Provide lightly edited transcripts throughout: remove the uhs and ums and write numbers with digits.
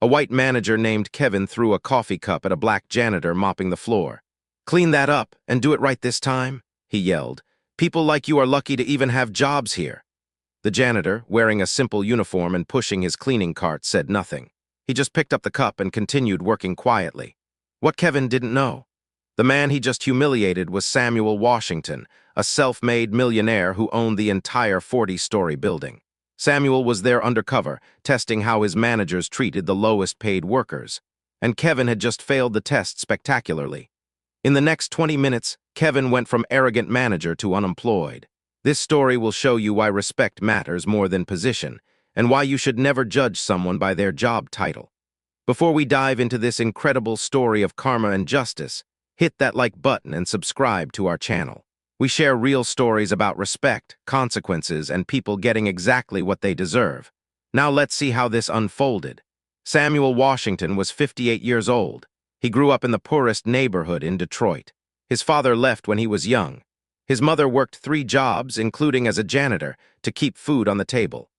A white manager named Kevin threw a coffee cup at a black janitor mopping the floor. "Clean that up, and do it right this time," he yelled. "People like you are lucky to even have jobs here." The janitor, wearing a simple uniform and pushing his cleaning cart, said nothing. He just picked up the cup and continued working quietly. What Kevin didn't know: the man he just humiliated was Samuel Washington, a self-made millionaire who owned the entire 40-story building. Samuel was there undercover, testing how his managers treated the lowest-paid workers. And Kevin had just failed the test spectacularly. In the next 20 minutes, Kevin went from arrogant manager to unemployed. This story will show you why respect matters more than position, and why you should never judge someone by their job title. Before we dive into this incredible story of karma and justice, hit that like button and subscribe to our channel. We share real stories about respect, consequences, and people getting exactly what they deserve. Now let's see how this unfolded. Samuel Washington was 58 years old. He grew up in the poorest neighborhood in Detroit. His father left when he was young. His mother worked 3 jobs, including as a janitor, to keep food on the table.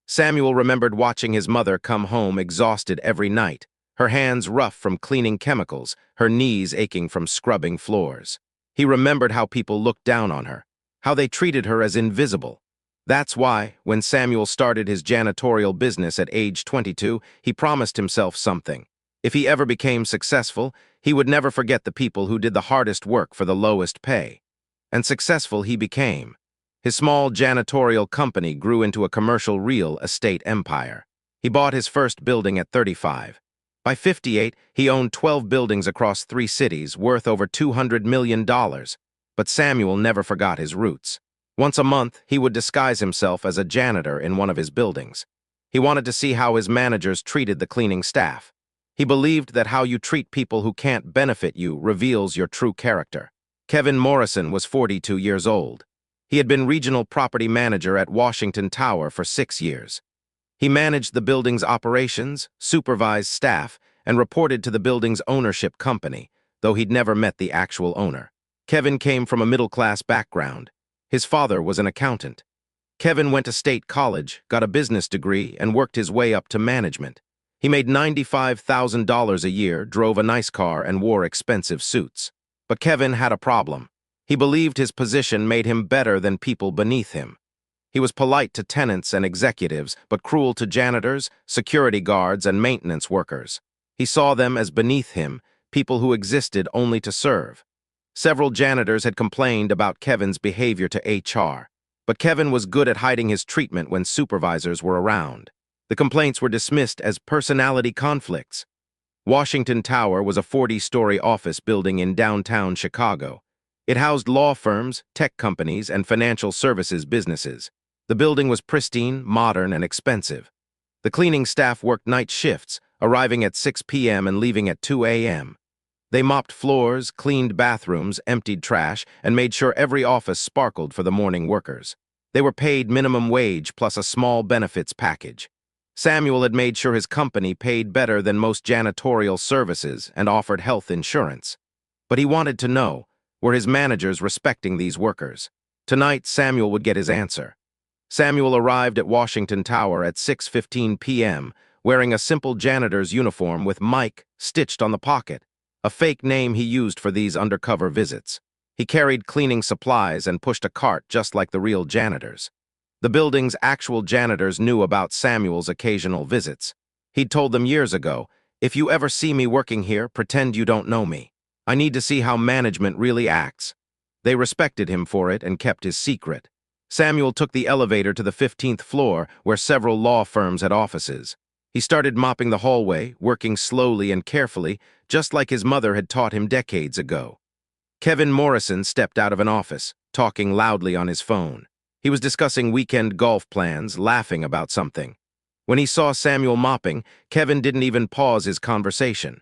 Samuel remembered watching his mother come home exhausted every night, her hands rough from cleaning chemicals, her knees aching from scrubbing floors. He remembered how people looked down on her, how they treated her as invisible. That's why, when Samuel started his janitorial business at age 22, he promised himself something. If he ever became successful, he would never forget the people who did the hardest work for the lowest pay. And successful he became. His small janitorial company grew into a commercial real estate empire. He bought his first building at 35. By 58, he owned 12 buildings across 3 cities, worth over $200 million. But Samuel never forgot his roots. Once a month, he would disguise himself as a janitor in one of his buildings. He wanted to see how his managers treated the cleaning staff. He believed that how you treat people who can't benefit you reveals your true character. Kevin Morrison was 42 years old. He had been regional property manager at Washington Tower for 6 years. He managed the building's operations, supervised staff, and reported to the building's ownership company, though he'd never met the actual owner. Kevin came from a middle-class background. His father was an accountant. Kevin went to state college, got a business degree, and worked his way up to management. He made $95,000 a year, drove a nice car, and wore expensive suits. But Kevin had a problem. He believed his position made him better than people beneath him. He was polite to tenants and executives, but cruel to janitors, security guards, and maintenance workers. He saw them as beneath him, people who existed only to serve. Several janitors had complained about Kevin's behavior to HR, but Kevin was good at hiding his treatment when supervisors were around. The complaints were dismissed as personality conflicts. Washington Tower was a 40-story office building in downtown Chicago. It housed law firms, tech companies, and financial services businesses. The building was pristine, modern, and expensive. The cleaning staff worked night shifts, arriving at 6 p.m. and leaving at 2 a.m. They mopped floors, cleaned bathrooms, emptied trash, and made sure every office sparkled for the morning workers. They were paid minimum wage plus a small benefits package. Samuel had made sure his company paid better than most janitorial services and offered health insurance. But he wanted to know, were his managers respecting these workers? Tonight, Samuel would get his answer. Samuel arrived at Washington Tower at 6:15 p.m., wearing a simple janitor's uniform with Mike stitched on the pocket, a fake name he used for these undercover visits. He carried cleaning supplies and pushed a cart just like the real janitors. The building's actual janitors knew about Samuel's occasional visits. He'd told them years ago, "If you ever see me working here, pretend you don't know me. I need to see how management really acts." They respected him for it and kept his secret. Samuel took the elevator to the 15th floor, where several law firms had offices. He started mopping the hallway, working slowly and carefully, just like his mother had taught him decades ago. Kevin Morrison stepped out of an office, talking loudly on his phone. He was discussing weekend golf plans, laughing about something. When he saw Samuel mopping, Kevin didn't even pause his conversation.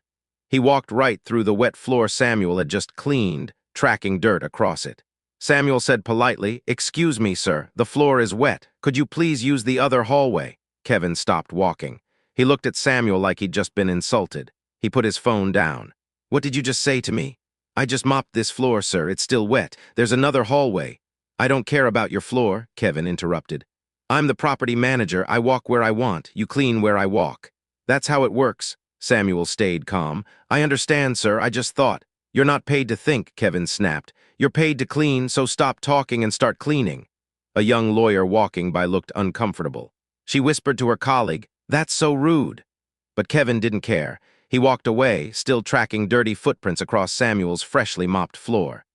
He walked right through the wet floor Samuel had just cleaned, tracking dirt across it. Samuel said politely, "Excuse me, sir, the floor is wet. Could you please use the other hallway?" Kevin stopped walking. He looked at Samuel like he'd just been insulted. He put his phone down. "What did you just say to me?" "I just mopped this floor, sir. It's still wet. There's another hallway." "I don't care about your floor," Kevin interrupted. "I'm the property manager. I walk where I want. You clean where I walk." That's how it works. Samuel stayed calm. I understand, sir. I just thought. You're not paid to think, Kevin snapped. You're paid to clean, so stop talking and start cleaning. A young lawyer walking by looked uncomfortable. She whispered to her colleague, "That's so rude." But Kevin didn't care. He walked away, still tracking dirty footprints across Samuel's freshly mopped floor.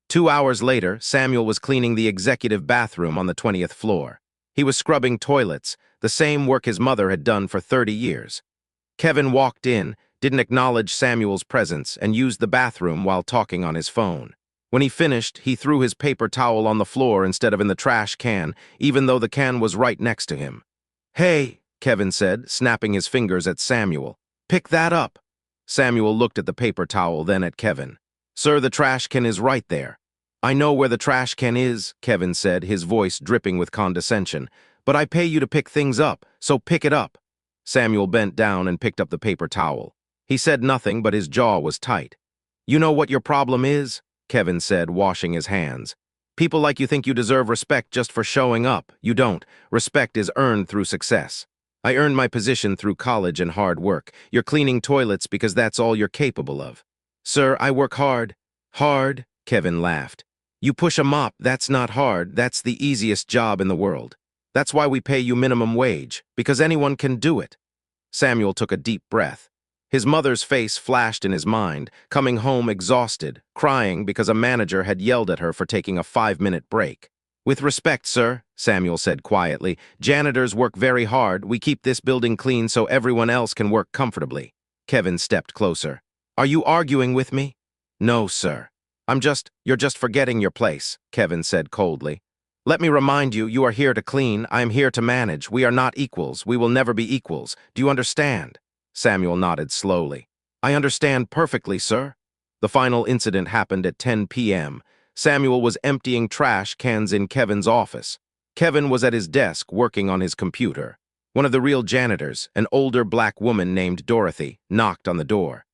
2 hours later, Samuel was cleaning the executive bathroom on the 20th floor. He was scrubbing toilets, the same work his mother had done for 30 years. Kevin walked in, didn't acknowledge Samuel's presence, and used the bathroom while talking on his phone. When he finished, he threw his paper towel on the floor instead of in the trash can, even though the can was right next to him. "Hey," Kevin said, snapping his fingers at Samuel. "Pick that up." Samuel looked at the paper towel, then at Kevin. "Sir, the trash can is right there." "I know where the trash can is," Kevin said, his voice dripping with condescension. "But I pay you to pick things up, so pick it up." Samuel bent down and picked up the paper towel. He said nothing, but his jaw was tight. "You know what your problem is?" Kevin said, washing his hands. "People like you think you deserve respect just for showing up. You don't. Respect is earned through success. I earned my position through college and hard work. You're cleaning toilets because that's all you're capable of." "Sir, I work hard." "Hard?" Kevin laughed. "You push a mop, that's not hard. That's the easiest job in the world. That's why we pay you minimum wage, because anyone can do it." Samuel took a deep breath. His mother's face flashed in his mind, coming home exhausted, crying because a manager had yelled at her for taking a 5-minute break. "With respect, sir," Samuel said quietly, "janitors work very hard. We keep this building clean so everyone else can work comfortably." Kevin stepped closer. "Are you arguing with me?" "No, sir. You're just forgetting your place," Kevin said coldly. "Let me remind you, you are here to clean. I am here to manage. We are not equals. We will never be equals. Do you understand?" Samuel nodded slowly. "I understand perfectly, sir." The final incident happened at 10 p.m. Samuel was emptying trash cans in Kevin's office. Kevin was at his desk working on his computer. One of the real janitors, an older black woman named Dorothy, knocked on the door.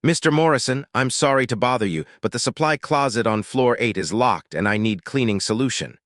"Mr. Morrison, I'm sorry to bother you, but the supply closet on floor 8 is locked and I need cleaning solution."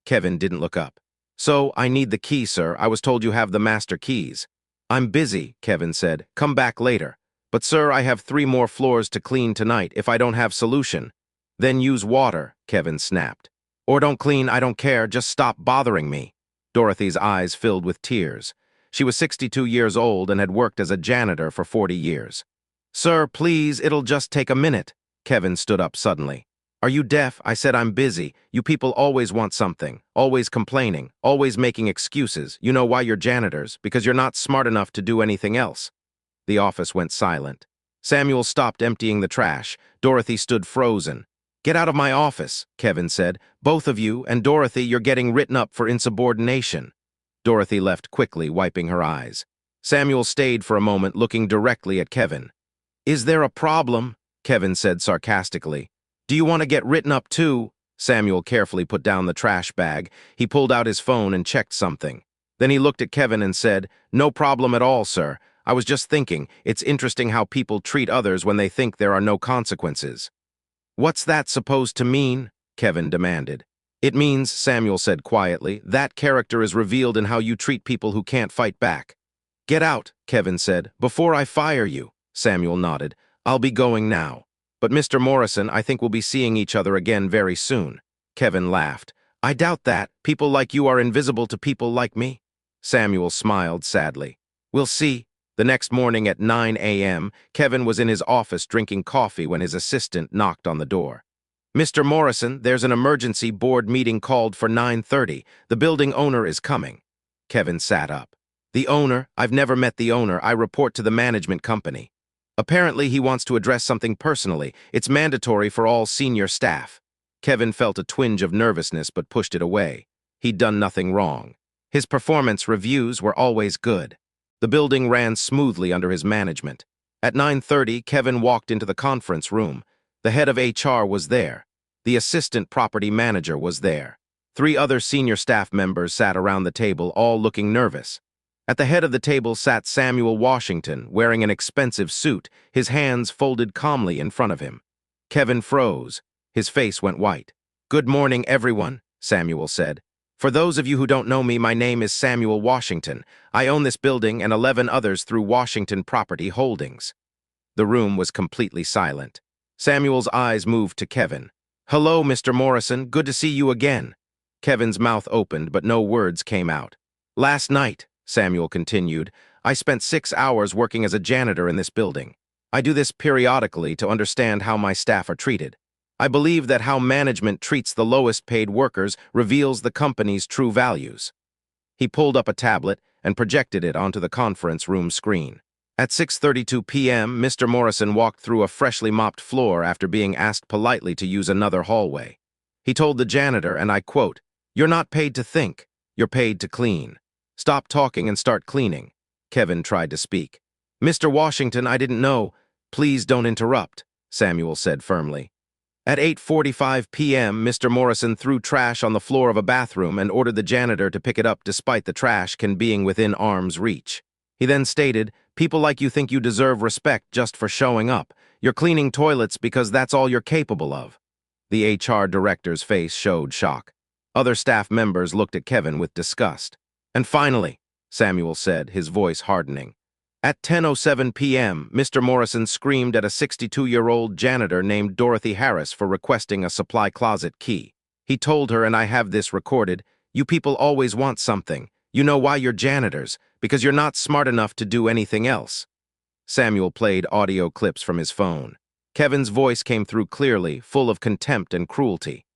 Kevin didn't look up. "So, I need the key, sir. I was told you have the master keys." "I'm busy," Kevin said. "Come back later." "But sir, I have 3 more floors to clean tonight if I don't have solution." "Then use water," Kevin snapped. "Or don't clean, I don't care. Just stop bothering me." Dorothy's eyes filled with tears. She was 62 years old and had worked as a janitor for 40 years. "Sir, please, it'll just take a minute." Kevin stood up suddenly. "Are you deaf? I said I'm busy. You people always want something, always complaining, always making excuses. You know why you're janitors, because you're not smart enough to do anything else." The office went silent. Samuel stopped emptying the trash. Dorothy stood frozen. "Get out of my office," Kevin said. "Both of you, and Dorothy, you're getting written up for insubordination." Dorothy left quickly, wiping her eyes. Samuel stayed for a moment, looking directly at Kevin. "Is there a problem?" Kevin said sarcastically. "Do you want to get written up too?" Samuel carefully put down the trash bag. He pulled out his phone and checked something. Then he looked at Kevin and said, "No problem at all, sir. I was just thinking, it's interesting how people treat others when they think there are no consequences." "What's that supposed to mean?" Kevin demanded. "It means," Samuel said quietly, "that character is revealed in how you treat people who can't fight back." "Get out," Kevin said, "before I fire you." Samuel nodded. "I'll be going now. But Mr. Morrison, I think we'll be seeing each other again very soon." Kevin laughed. "I doubt that. People like you are invisible to people like me." Samuel smiled sadly. "We'll see." The next morning at 9 a.m., Kevin was in his office drinking coffee when his assistant knocked on the door. "Mr. Morrison, there's an emergency board meeting called for 9:30. The building owner is coming." Kevin sat up. "The owner? I've never met the owner. I report to the management company." "Apparently he wants to address something personally. It's mandatory for all senior staff." Kevin felt a twinge of nervousness but pushed it away. He'd done nothing wrong. His performance reviews were always good. The building ran smoothly under his management. At 9:30, Kevin walked into the conference room. The head of HR was there. The assistant property manager was there. 3 other senior staff members sat around the table, all looking nervous. At the head of the table sat Samuel Washington, wearing an expensive suit, his hands folded calmly in front of him. Kevin froze. His face went white. "Good morning, everyone," Samuel said. For those of you who don't know me, my name is Samuel Washington. I own this building and 11 others through Washington Property Holdings. The room was completely silent. Samuel's eyes moved to Kevin. Hello, Mr. Morrison. Good to see you again. Kevin's mouth opened, but no words came out. Last night, Samuel continued, I spent 6 hours working as a janitor in this building. I do this periodically to understand how my staff are treated. I believe that how management treats the lowest paid workers reveals the company's true values. He pulled up a tablet and projected it onto the conference room screen. At 6:32 p.m., Mr. Morrison walked through a freshly mopped floor after being asked politely to use another hallway. He told the janitor, and I quote, "You're not paid to think, you're paid to clean. Stop talking and start cleaning." Kevin tried to speak. Mr. Washington, I didn't know. Please don't interrupt, Samuel said firmly. At 8:45 p.m., Mr. Morrison threw trash on the floor of a bathroom and ordered the janitor to pick it up despite the trash can being within arm's reach. He then stated, "People like you think you deserve respect just for showing up. You're cleaning toilets because that's all you're capable of." The HR director's face showed shock. Other staff members looked at Kevin with disgust. And finally, Samuel said, his voice hardening. At 10:07 p.m., Mr. Morrison screamed at a 62-year-old janitor named Dorothy Harris for requesting a supply closet key. He told her, and I have this recorded, "You people always want something. You know why you're janitors, because you're not smart enough to do anything else." Samuel played audio clips from his phone. Kevin's voice came through clearly, full of contempt and cruelty.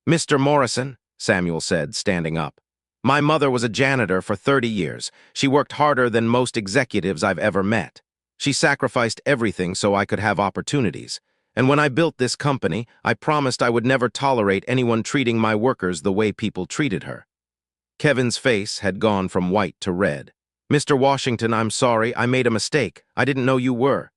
"Mr. Morrison," Samuel said, standing up, "my mother was a janitor for 30 years. She worked harder than most executives I've ever met. She sacrificed everything so I could have opportunities. And when I built this company, I promised I would never tolerate anyone treating my workers the way people treated her." Kevin's face had gone from white to red. "Mr. Washington, I'm sorry. I made a mistake. I didn't know you were."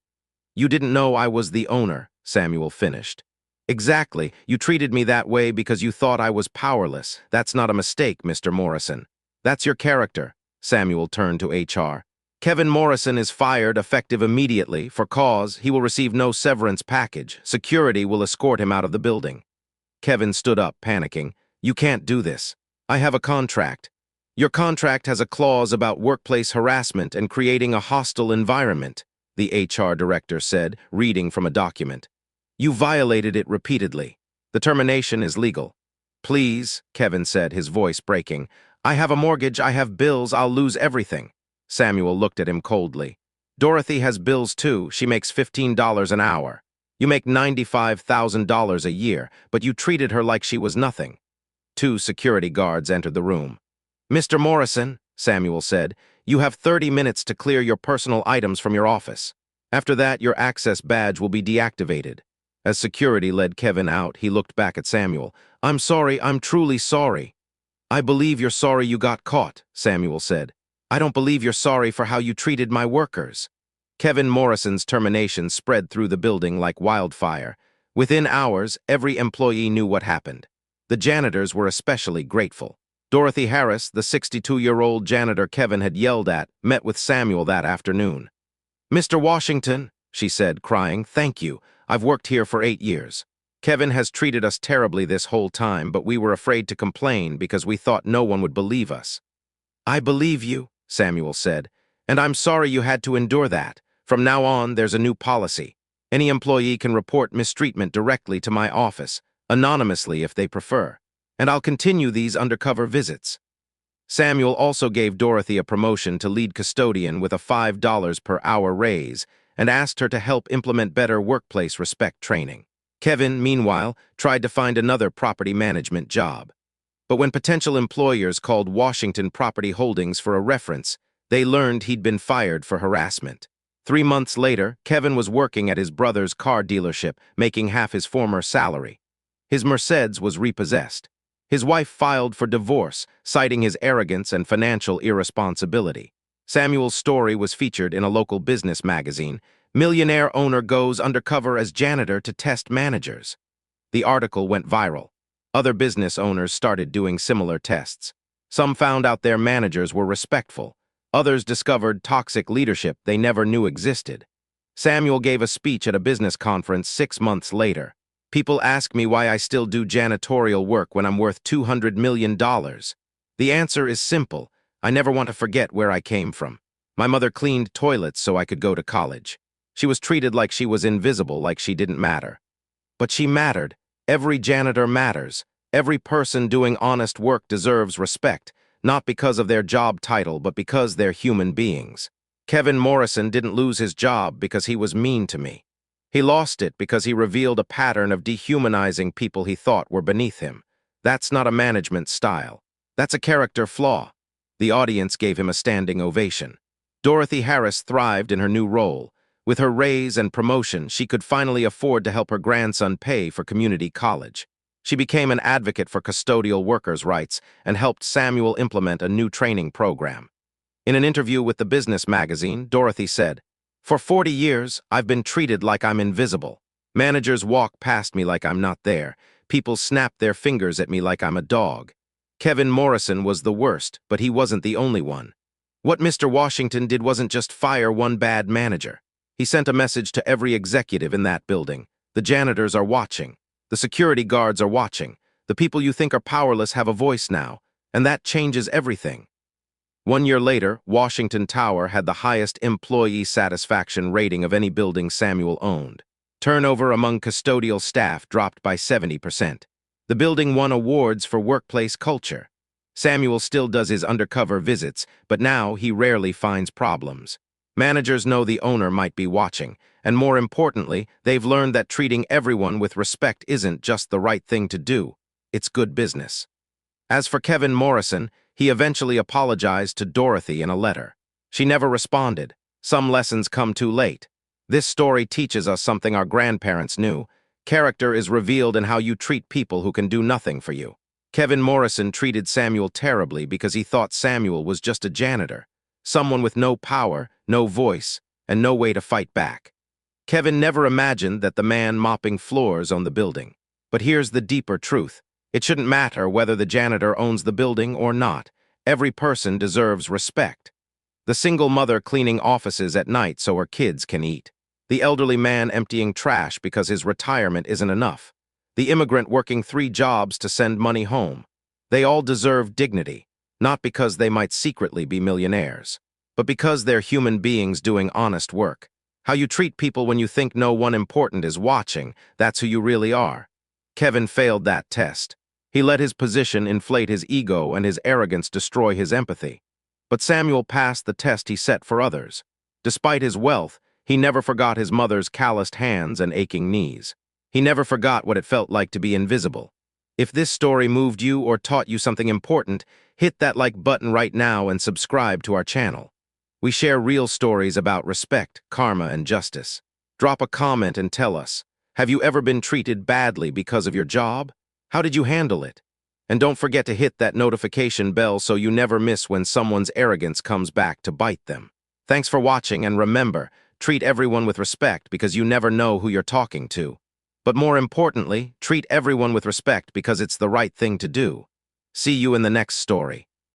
"You didn't know I was the owner," Samuel finished. "Exactly. You treated me that way because you thought I was powerless. That's not a mistake, Mr. Morrison. That's your character." Samuel turned to HR. "Kevin Morrison is fired effective immediately. For cause, he will receive no severance package. Security will escort him out of the building." Kevin stood up, panicking. "You can't do this. I have a contract. Your contract has a clause about workplace harassment and creating a hostile environment," the HR director said, reading from a document. "You violated it repeatedly. The termination is legal." "Please," Kevin said, his voice breaking. "I have a mortgage, I have bills, I'll lose everything." Samuel looked at him coldly. "Dorothy has bills too. She makes $15 an hour. You make $95,000 a year, but you treated her like she was nothing." 2 security guards entered the room. "Mr. Morrison," Samuel said, "you have 30 minutes to clear your personal items from your office. After that, your access badge will be deactivated." As security led Kevin out, he looked back at Samuel. "I'm sorry, I'm truly sorry." "I believe you're sorry you got caught," Samuel said. "I don't believe you're sorry for how you treated my workers." Kevin Morrison's termination spread through the building like wildfire. Within hours, every employee knew what happened. The janitors were especially grateful. Dorothy Harris, the 62-year-old janitor Kevin had yelled at, met with Samuel that afternoon. "Mr. Washington," she said, crying, "thank you. I've worked here for 8 years. Kevin has treated us terribly this whole time, but we were afraid to complain because we thought no one would believe us." "I believe you," Samuel said, "and I'm sorry you had to endure that. From now on, there's a new policy. Any employee can report mistreatment directly to my office, anonymously if they prefer, and I'll continue these undercover visits." Samuel also gave Dorothy a promotion to lead custodian with a $5 per hour raise and asked her to help implement better workplace respect training. Kevin, meanwhile, tried to find another property management job. But when potential employers called Washington Property Holdings for a reference, they learned he'd been fired for harassment. 3 months later, Kevin was working at his brother's car dealership, making half his former salary. His Mercedes was repossessed. His wife filed for divorce, citing his arrogance and financial irresponsibility. Samuel's story was featured in a local business magazine. Millionaire owner goes undercover as janitor to test managers. The article went viral. Other business owners started doing similar tests. Some found out their managers were respectful. Others discovered toxic leadership they never knew existed. Samuel gave a speech at a business conference 6 months later. "People ask me why I still do janitorial work when I'm worth $200 million. The answer is simple. I never want to forget where I came from. My mother cleaned toilets so I could go to college. She was treated like she was invisible, like she didn't matter. But she mattered. Every janitor matters. Every person doing honest work deserves respect, not because of their job title, but because they're human beings. Kevin Morrison didn't lose his job because he was mean to me. He lost it because he revealed a pattern of dehumanizing people he thought were beneath him. That's not a management style. That's a character flaw. The audience gave him a standing ovation. Dorothy Harris thrived in her new role. With her raise and promotion, she could finally afford to help her grandson pay for community college. She became an advocate for custodial workers' rights and helped Samuel implement a new training program. In an interview with the business magazine, Dorothy said, "For 40 years, I've been treated like I'm invisible. Managers walk past me like I'm not there. People snap their fingers at me like I'm a dog." Kevin Morrison was the worst, but he wasn't the only one. What Mr. Washington did wasn't just fire one bad manager. He sent a message to every executive in that building. The janitors are watching. The security guards are watching. The people you think are powerless have a voice now, and that changes everything. 1 year later, Washington Tower had the highest employee satisfaction rating of any building Samuel owned. Turnover among custodial staff dropped by 70%. The building won awards for workplace culture. Samuel still does his undercover visits, but now he rarely finds problems. Managers know the owner might be watching, and more importantly, they've learned that treating everyone with respect isn't just the right thing to do, it's good business. As for Kevin Morrison, he eventually apologized to Dorothy in a letter. She never responded. Some lessons come too late. This story teaches us something our grandparents knew. Character is revealed in how you treat people who can do nothing for you. Kevin Morrison treated Samuel terribly because he thought Samuel was just a janitor, someone with no power, no voice, and no way to fight back. Kevin never imagined that the man mopping floors owned the building. But here's the deeper truth. It shouldn't matter whether the janitor owns the building or not. Every person deserves respect. The single mother cleaning offices at night so her kids can eat. The elderly man emptying trash because his retirement isn't enough. The immigrant working 3 jobs to send money home. They all deserve dignity, not because they might secretly be millionaires, but because they're human beings doing honest work. How you treat people when you think no one important is watching, that's who you really are. Kevin failed that test. He let his position inflate his ego and his arrogance destroy his empathy. But Samuel passed the test he set for others. Despite his wealth, he never forgot his mother's calloused hands and aching knees. He never forgot what it felt like to be invisible. If this story moved you or taught you something important, hit that like button right now and subscribe to our channel. We share real stories about respect, karma, and justice. Drop a comment and tell us, have you ever been treated badly because of your job? How did you handle it? And don't forget to hit that notification bell so you never miss when someone's arrogance comes back to bite them. Thanks for watching, and remember, treat everyone with respect because you never know who you're talking to. But more importantly, treat everyone with respect because it's the right thing to do. See you in the next story.